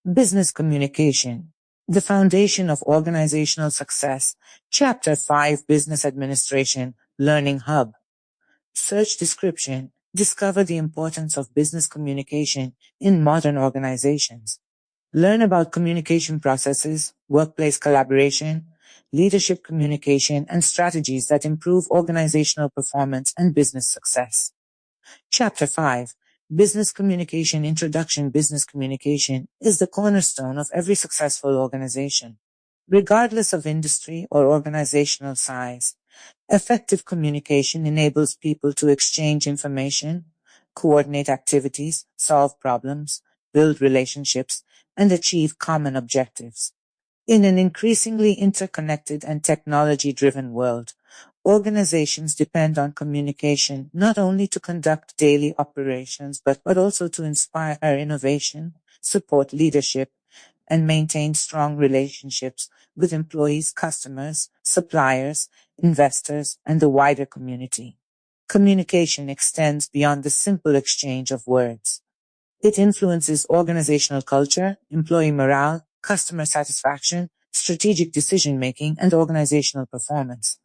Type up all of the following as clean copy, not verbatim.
Business communication, the foundation of organizational success. Chapter 5, Business Administration, Learning Hub. Search description, discover the importance of business communication in modern organizations. Learn about communication processes, workplace collaboration, leadership communication, and strategies that improve organizational performance and business success. Chapter 5, Business Communication Introduction. Business communication is the cornerstone of every successful organization. Regardless of industry or organizational size, effective communication enables people to exchange information, coordinate activities, solve problems, build relationships, and achieve common objectives. In an increasingly interconnected and technology-driven world, organizations depend on communication not only to conduct daily operations, but also to inspire innovation, support leadership, and maintain strong relationships with employees, customers, suppliers, investors, and the wider community. Communication extends beyond the simple exchange of words. It influences organizational culture, employee morale, customer satisfaction, strategic decision-making, and organizational performance.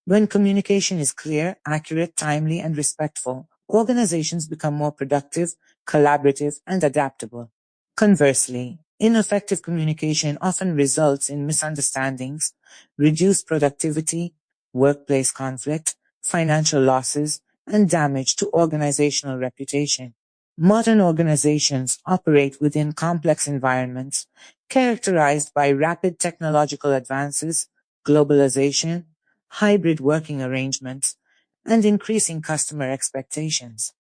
When communication is clear, accurate, timely, and respectful, organizations become more productive, collaborative, and adaptable. Conversely, ineffective communication often results in misunderstandings, reduced productivity, workplace conflict, financial losses, and damage to organizational reputation. Modern organizations operate within complex environments characterized by rapid technological advances, globalization, hybrid working arrangements, and increasing customer expectations.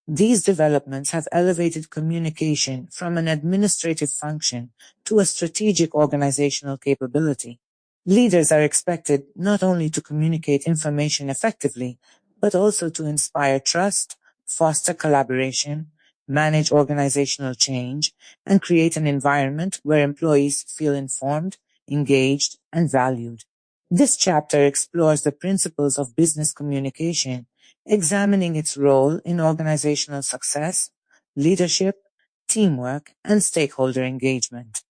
These developments have elevated communication from an administrative function to a strategic organizational capability. Leaders are expected not only to communicate information effectively, but also to inspire trust, foster collaboration, manage organizational change, and create an environment where employees feel informed, engaged, and valued. This chapter explores the principles of business communication, examining its role in organizational success, leadership, teamwork, and stakeholder engagement.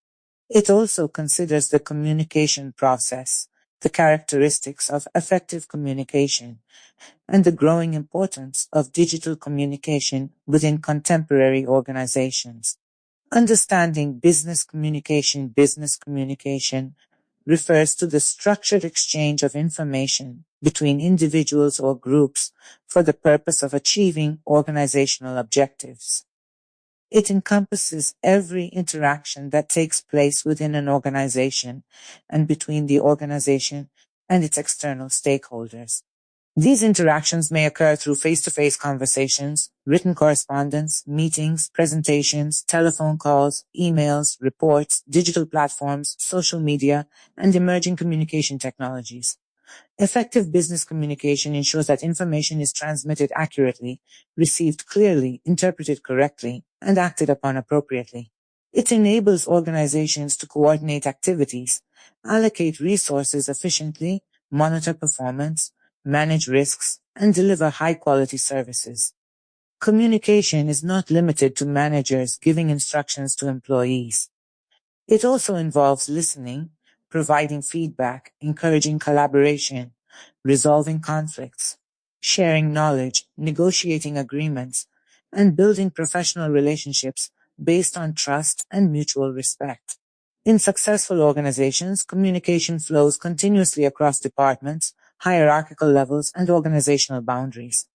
It also considers the communication process, the characteristics of effective communication, and the growing importance of digital communication within contemporary organizations. Understanding business communication refers to the structured exchange of information between individuals or groups for the purpose of achieving organizational objectives. It encompasses every interaction that takes place within an organization and between the organization and its external stakeholders. These interactions may occur through face-to-face conversations, written correspondence, meetings, presentations, telephone calls, emails, reports, digital platforms, social media, and emerging communication technologies. Effective business communication ensures that information is transmitted accurately, received clearly, interpreted correctly, and acted upon appropriately. It enables organizations to coordinate activities, allocate resources efficiently, monitor performance, manage risks, and deliver high-quality services. Communication is not limited to managers giving instructions to employees. It also involves listening, providing feedback, encouraging collaboration, resolving conflicts, sharing knowledge, negotiating agreements, and building professional relationships based on trust and mutual respect. In successful organizations, communication flows continuously across departments, hierarchical levels, and organizational boundaries.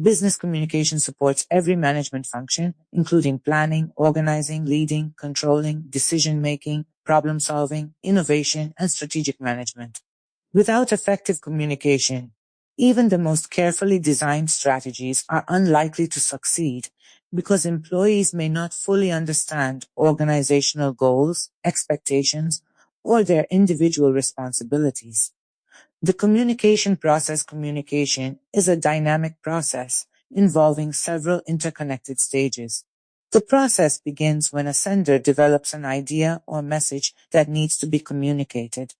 Business communication supports every management function, including planning, organizing, leading, controlling, decision-making, problem-solving, innovation, and strategic management. Without effective communication, even the most carefully designed strategies are unlikely to succeed because employees may not fully understand organizational goals, expectations, or their individual responsibilities. The communication is a dynamic process involving several interconnected stages. The process begins when a sender develops an idea or message that needs to be communicated.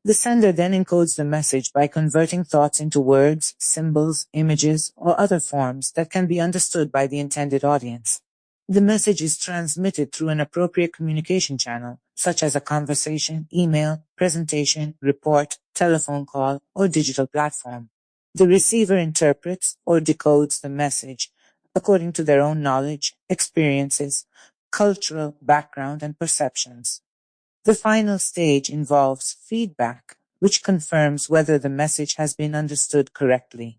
The sender then encodes the message by converting thoughts into words, symbols, images, or other forms that can be understood by the intended audience. The message is transmitted through an appropriate communication channel, such as a conversation, email, presentation, report, telephone call, or digital platform. The receiver interprets or decodes the message according to their own knowledge, experiences, cultural background, and perceptions. The final stage involves feedback, which confirms whether the message has been understood correctly.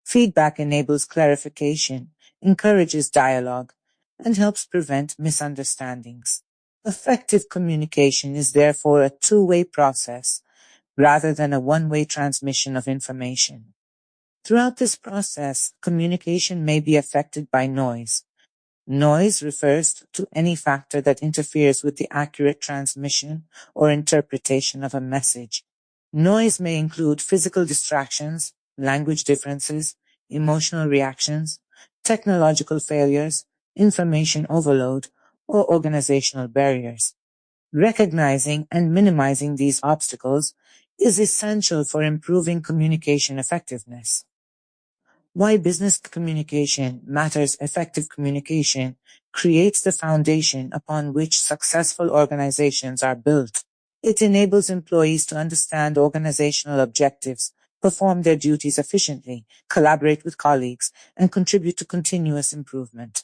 Feedback enables clarification, encourages dialogue, and helps prevent misunderstandings. Effective communication is therefore a two-way process rather than a one-way transmission of information. Throughout this process, communication may be affected by noise. Noise refers to any factor that interferes with the accurate transmission or interpretation of a message. Noise may include physical distractions, language differences, emotional reactions, technological failures, information overload, or organizational barriers. Recognizing and minimizing these obstacles is essential for improving communication effectiveness. Why business communication matters. Effective communication creates the foundation upon which successful organizations are built. It enables employees to understand organizational objectives, perform their duties efficiently, collaborate with colleagues, and contribute to continuous improvement.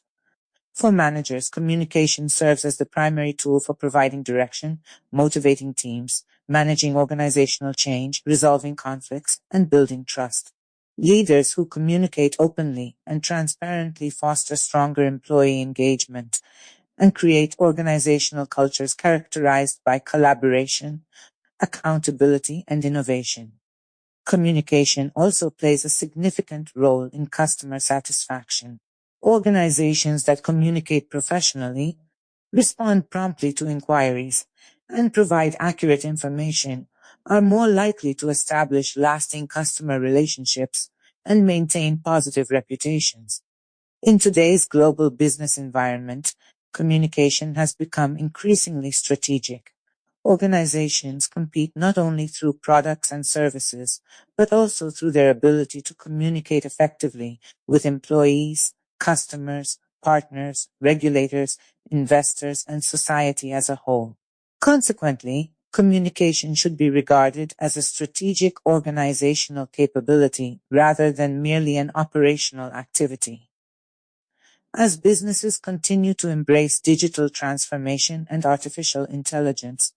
For managers, communication serves as the primary tool for providing direction, motivating teams, managing organizational change, resolving conflicts, and building trust. Leaders who communicate openly and transparently foster stronger employee engagement and create organizational cultures characterized by collaboration, accountability, and innovation. Communication also plays a significant role in customer satisfaction. Organizations that communicate professionally, respond promptly to inquiries, and provide accurate information are more likely to establish lasting customer relationships and maintain positive reputations. In today's global business environment, communication has become increasingly strategic. Organizations compete not only through products and services, but also through their ability to communicate effectively with employees, customers, partners, regulators, investors, and society as a whole. Consequently, communication should be regarded as a strategic organizational capability rather than merely an operational activity. As businesses continue to embrace digital transformation and artificial intelligence,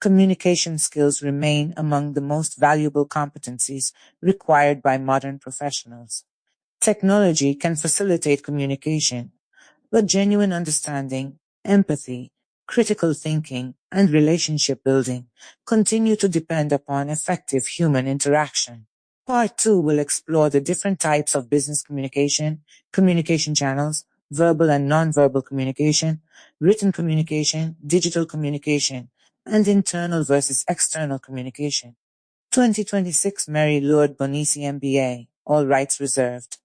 communication skills remain among the most valuable competencies required by modern professionals. Technology can facilitate communication, but genuine understanding, empathy, critical thinking, and relationship building continue to depend upon effective human interaction. Part 2 will explore the different types of business communication channels, verbal and nonverbal communication, written communication, digital communication, and internal versus external communication. 2026 Mary Lourdes Bonnici MBA, all rights reserved.